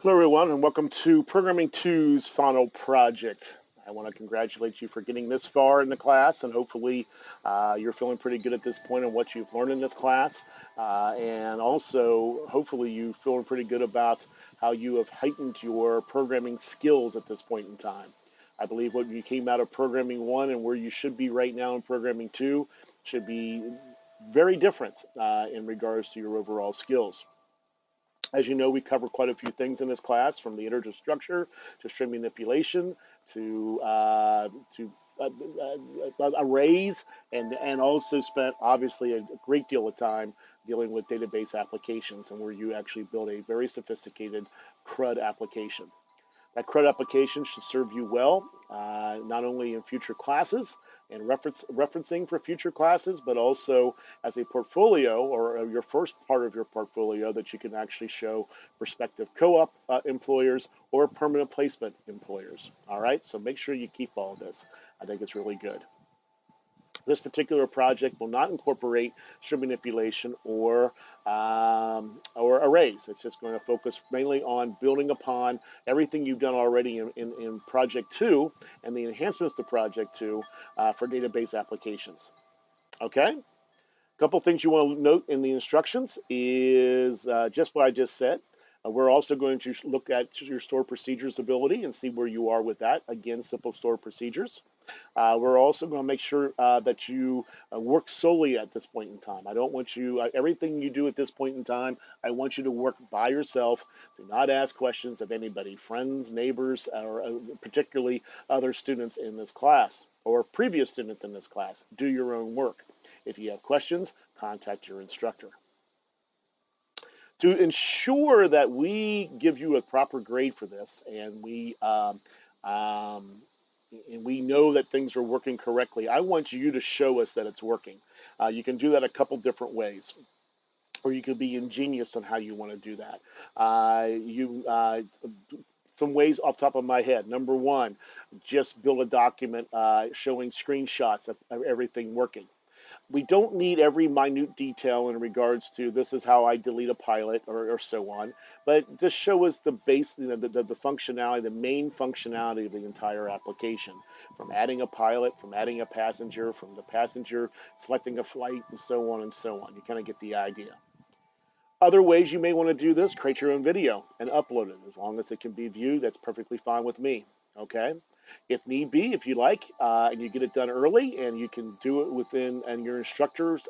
Hello, everyone, and welcome to Programming 2's final project. I want to congratulate you for getting this far in the class, and hopefully you're feeling pretty good at this point on what you've learned in this class. And also, hopefully you feeling pretty good about how you have heightened your programming skills at this point in time. I believe what you came out of Programming 1 and where you should be right now in Programming 2 should be very different in regards to your overall skills. As you know, we cover quite a few things in this class, from the integer structure to string manipulation to arrays, and also spent obviously a great deal of time dealing with database applications and where you actually build a very sophisticated CRUD application. That CRUD application should serve you well, not only in future classes and referencing for future classes, but also as a portfolio or your first part of your portfolio that you can actually show prospective co-op employers or permanent placement employers. All right, so make sure you keep all of this. I think it's really good. This particular project will not incorporate string manipulation or arrays. It's just going to focus mainly on building upon everything you've done already in Project 2 and the enhancements to Project 2 for database applications. Okay? A couple things you want to note in the instructions is just what I just said. We're also going to look at your store procedures ability and see where you are with that. Again, simple store procedures. We're also going to make sure that you work solely at this point in time. I don't want you, everything you do at this point in time, I want you to work by yourself. Do not ask questions of anybody, friends, neighbors, or particularly other students in this class or previous students in this class. Do your own work. If you have questions, contact your instructor. To ensure that we give you a proper grade for this and we know that things are working correctly, I want you to show us that it's working. You can do that a couple different ways, or you can be ingenious on how you want to do that. Some ways off the top of my head. Number one, just build a document showing screenshots of everything working. We don't need every minute detail in regards to this is how I delete a pilot or so on, but just show us the base, the functionality, the main functionality of the entire application, from adding a pilot, from adding a passenger, from the passenger selecting a flight, and so on and so on. You kind of get the idea. Other ways you may want to do this: create your own video and upload it. As long as it can be viewed, that's perfectly fine with me. Okay? If need be, if you like, and you get it done early and you can do it within, and your instructor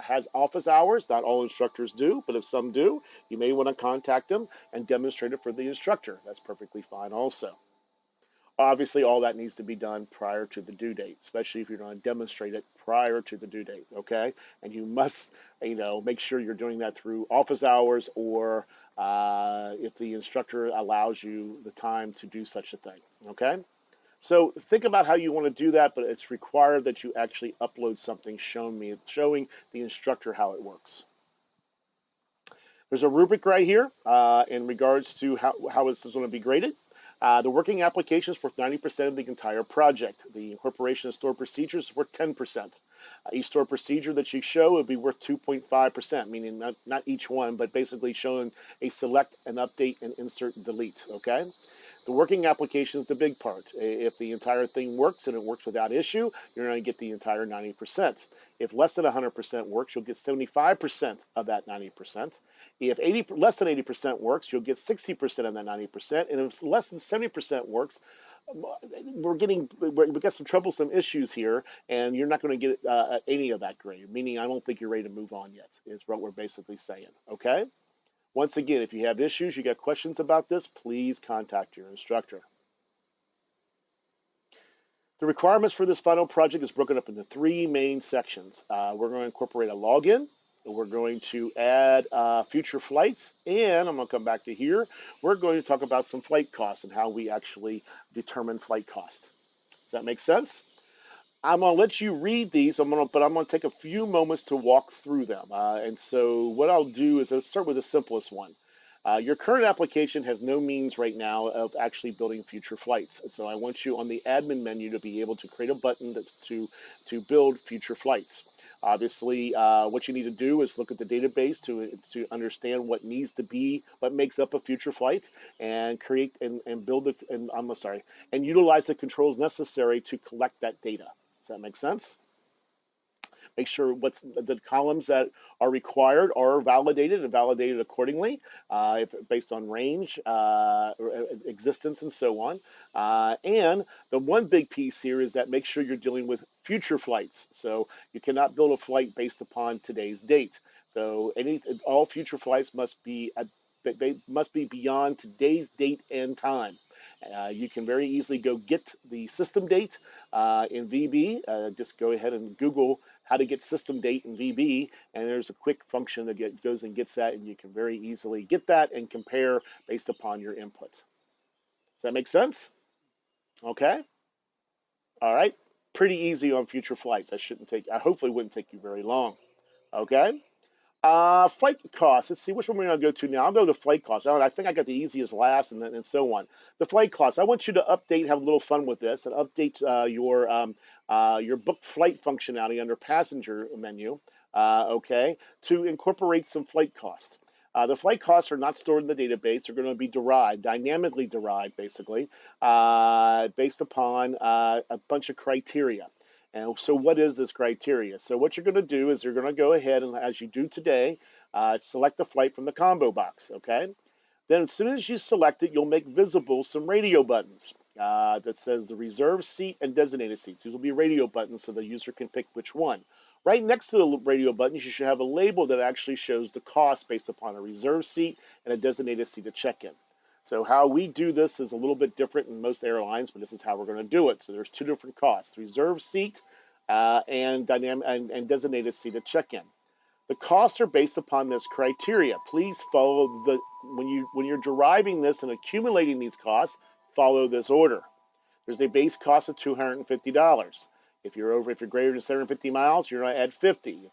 has office hours, not all instructors do, but if some do, you may want to contact them and demonstrate it for the instructor. That's perfectly fine also. Obviously, all that needs to be done prior to the due date, especially if you're going to demonstrate it prior to the due date, okay? And you must, make sure you're doing that through office hours or if the instructor allows you the time to do such a thing, okay? So think about how you want to do that, but it's required that you actually upload something showing the instructor how it works. There's a rubric right here in regards to how it's going to be graded. The working application is worth 90% of the entire project. The incorporation of stored procedures is worth 10%. Each stored procedure that you show would be worth 2.5%, meaning not each one, but basically showing a select, an update, and insert and delete, okay? The working application is the big part. If the entire thing works and it works without issue, you're going to get the entire 90%. If less than 100% works, you'll get 75% of that 90%. If less than 80% works, you'll get 60% of that 90%. And if less than 70% works, we got some troublesome issues here, and you're not going to get any of that grade, meaning I don't think you're ready to move on yet, is what we're basically saying, okay? Once again, if you have issues, you got questions about this, please contact your instructor. The requirements for this final project is broken up into three main sections. We're going to incorporate a login. We're going to add future flights, and I'm going to come back to here. We're going to talk about some flight costs and how we actually determine flight cost. Does that make sense? I'm going to let you read these, but I'm going to take a few moments to walk through them. And so what I'll do is I'll start with the simplest one. Your current application has no means right now of actually building future flights. So I want you on the admin menu to be able to create a button to build future flights. Obviously, what you need to do is look at the database to understand what needs to be, what makes up a future flight, and create and build it. And I'm sorry, and utilize the controls necessary to collect that data. Does that make sense? Make sure what's the columns that are required are validated and validated accordingly, based on range, existence, and so on. And the one big piece here is that make sure you're dealing with future flights. So you cannot build a flight based upon today's date. So all future flights must be they must be beyond today's date and time. You can very easily go get the system date in VB. Just go ahead and Google how to get system date in VB, and there's a quick function that goes and gets that, and you can very easily get that and compare based upon your input. Does that make sense? Okay. All right. Pretty easy on future flights. I hopefully wouldn't take you very long. Okay. Flight costs. Let's see which one we're going to go to now. I'll go to flight costs. I think I got the easiest last, and so on. The flight costs. I want you to update, have a little fun with this, and update your booked flight functionality under passenger menu. Okay, to incorporate some flight costs. The flight costs are not stored in the database. They're going to be derived, dynamically derived, basically, based upon a bunch of criteria. And so what is this criteria? So what you're going to do is you're going to go ahead and, as you do today, select the flight from the combo box, okay? Then as soon as you select it, you'll make visible some radio buttons that says the reserved seat and designated seats. These will be radio buttons so the user can pick which one. Right next to the radio buttons, you should have a label that actually shows the cost based upon a reserved seat and a designated seat to check in. So how we do this is a little bit different in most airlines, but this is how we're going to do it. So there's two different costs: reserved seat and designated seat at check-in. The costs are based upon this criteria. Please follow when you're deriving this and accumulating these costs, follow this order. There's a base cost of $250. If you're greater than 750 miles, you're going to add 50.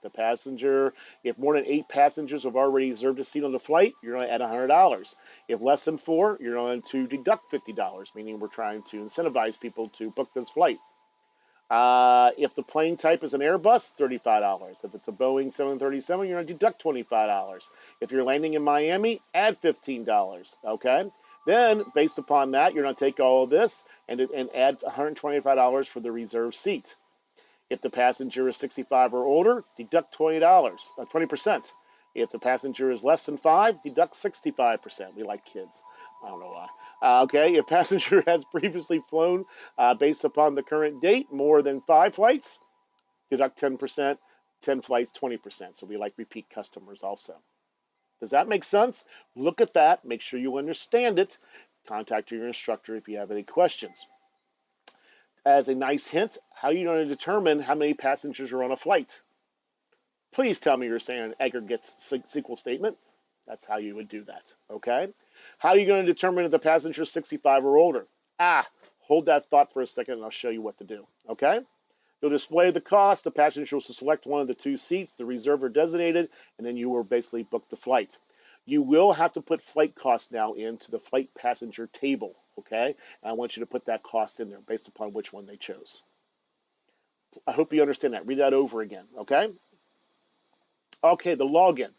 If more than 8 passengers have already reserved a seat on the flight, you're going to add $100. If less than 4, you're going to deduct $50, meaning we're trying to incentivize people to book this flight. If the plane type is an Airbus, $35. If it's a Boeing 737, you're going to deduct $25. If you're landing in Miami, add $15. Okay? Then, based upon that, you're going to take all of this and add $125 for the reserved seat. If the passenger is 65 or older, deduct $20%. If the passenger is less than 5, deduct 65%. We like kids. I don't know why. Okay, if passenger has previously flown based upon the current date more than 5 flights, deduct 10%. 10 flights, 20%. So we like repeat customers also. Does that make sense? Look at that. Make sure you understand it. Contact your instructor if you have any questions. As a nice hint, how are you going to determine how many passengers are on a flight? Please tell me you're saying an aggregate SQL statement. That's how you would do that, okay? How are you going to determine if the passenger is 65 or older? Hold that thought for a second and I'll show you what to do, okay? You'll display the cost. The passenger will select one of the 2 seats, the reserved or designated, and then you will basically book the flight. You will have to put flight costs now into the flight passenger table, okay? And I want you to put that cost in there based upon which one they chose. I hope you understand that. Read that over again, okay? Okay, the login.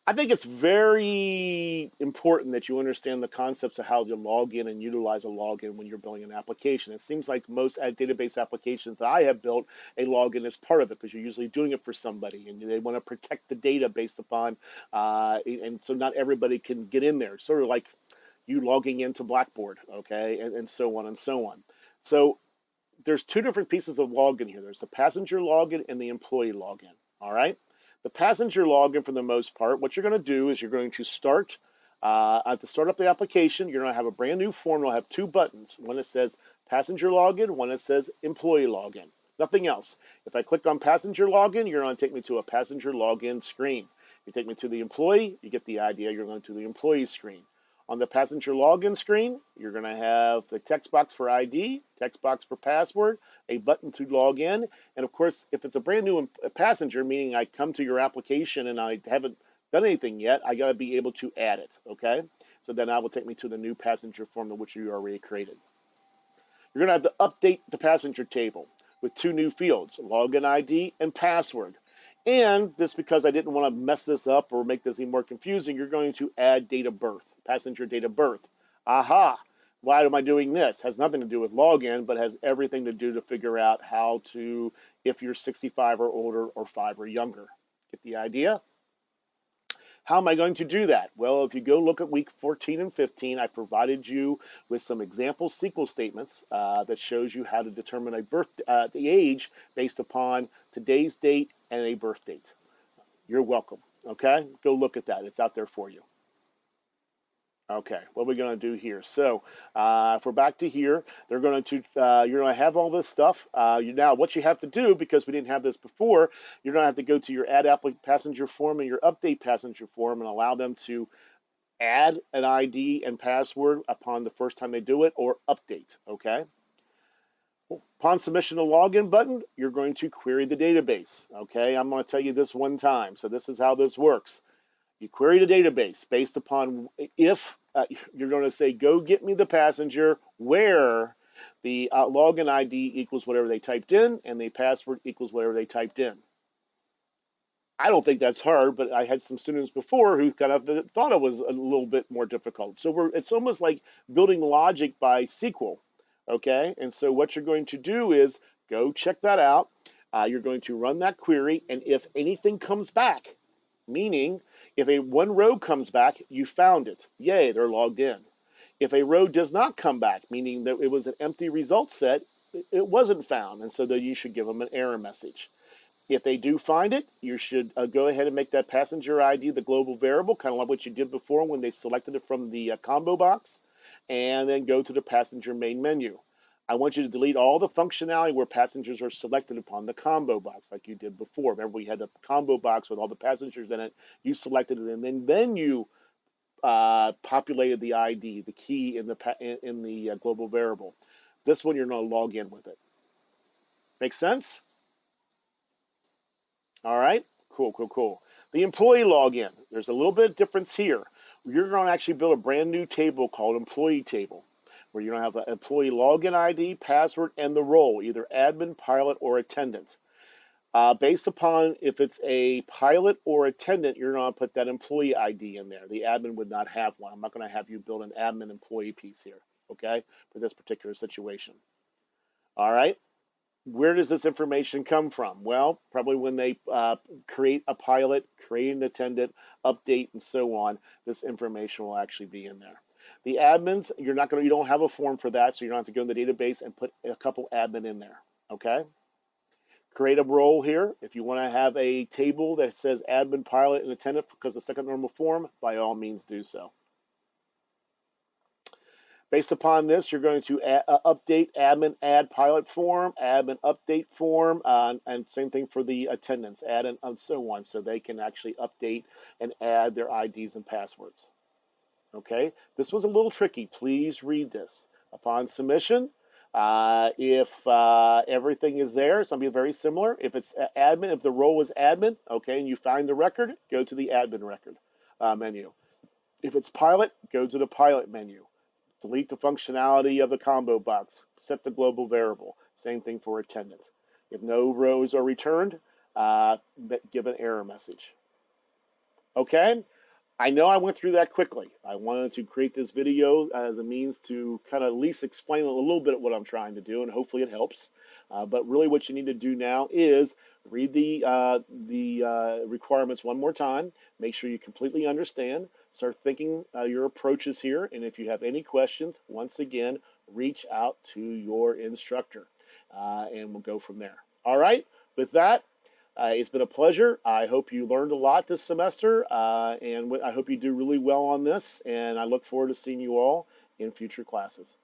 I think it's very important that you understand the concepts of how to log in and utilize a login when you're building an application. It seems like most database applications that I have built, a login is part of it because you're usually doing it for somebody and they want to protect the data based upon, and so not everybody can get in there. Sort of like you logging into Blackboard, okay, and so on and so on. So there's 2 different pieces of login here. There's the passenger login and the employee login, all right? The passenger login, for the most part, what you're going to do is you're going to start, at the start of the application, you're going to have a brand new form. It'll have 2 buttons, one that says passenger login, one that says employee login. Nothing else. If I click on passenger login, you're going to take me to a passenger login screen. If you take me to the employee, you get the idea. You're going to the employee screen. On the passenger login screen, you're going to have the text box for ID, text box for password, a button to log in, and of course, if it's a brand new passenger, meaning I come to your application and I haven't done anything yet, I got to be able to add it, okay? So then that will take me to the new passenger form which you already created. You're going to have to update the passenger table with 2 new fields, login ID and password. And this, because I didn't want to mess this up or make this any more confusing, you're going to add date of birth, passenger date of birth. Aha! Why am I doing this? Has nothing to do with login, but has everything to do to figure out how to, if you're 65 or older or 5 or younger. Get the idea? How am I going to do that? Well, if you go look at week 14 and 15, I provided you with some example SQL statements that shows you how to determine the age based upon today's date and a birth date. You're welcome. Okay, go look at that. It's out there for you. Okay, what are we going to do here? So, if we're back to here, they're going to you're going to have all this stuff. Now, what you have to do, because we didn't have this before, you're going to have to go to your add passenger form and your update passenger form and allow them to add an ID and password upon the first time they do it, or update. Okay. Upon submission of login button, you're going to query the database. Okay, I'm going to tell you this one time. So this is how this works. You query the database based upon if you're going to say, go get me the passenger where the login ID equals whatever they typed in and the password equals whatever they typed in. I don't think that's hard, but I had some students before who kind of thought it was a little bit more difficult. So it's almost like building logic by SQL, okay? And so what you're going to do is go check that out. You're going to run that query, and if anything comes back, meaning if one row comes back, you found it. Yay, they're logged in. If a row does not come back, meaning that it was an empty result set, it wasn't found, and so then you should give them an error message. If they do find it, you should go ahead and make that passenger ID the global variable, kind of like what you did before when they selected it from the combo box, and then go to the passenger main menu. I want you to delete all the functionality where passengers are selected upon the combo box, like you did before. Remember, we had the combo box with all the passengers in it. You selected it, and then you populated the ID, the key in the global variable. This one, you're going to log in with it. Make sense? All right, cool, cool, cool. The employee login, there's a little bit of difference here. You're going to actually build a brand new table called employee table, where you're going to have the employee login ID, password, and the role, either admin, pilot, or attendant. Based upon if it's a pilot or attendant, you're going to put that employee ID in there. The admin would not have one. I'm not going to have you build an admin employee piece here, okay, for this particular situation. All right. Where does this information come from? Well, probably when they create a pilot, create an attendant, update, and so on, this information will actually be in there. The admins, you don't have a form for that, so you don't have to go in the database and put a couple admin in there, okay? Create a role here. If you want to have a table that says admin, pilot, and attendant because the second normal form, by all means do so. Based upon this, you're going to update admin add pilot form, admin update form, and same thing for the attendants, add and so on, so they can actually update and add their IDs and passwords. Okay, this was a little tricky. Please read this. Upon submission, if everything is there, it's going to be very similar. If it's admin, if the role is admin, okay, and you find the record, go to the admin record menu. If it's pilot, go to the pilot menu. Delete the functionality of the combo box. Set the global variable. Same thing for attendance. If no rows are returned, give an error message. Okay? I know I went through that quickly. I wanted to create this video as a means to kind of at least explain a little bit of what I'm trying to do, and hopefully it helps. But really what you need to do now is read the requirements one more time. Make sure you completely understand. Start thinking your approaches here. And if you have any questions, once again, reach out to your instructor. And we'll go from there. All right. With that, it's been a pleasure. I hope you learned a lot this semester. And I hope you do really well on this. And I look forward to seeing you all in future classes.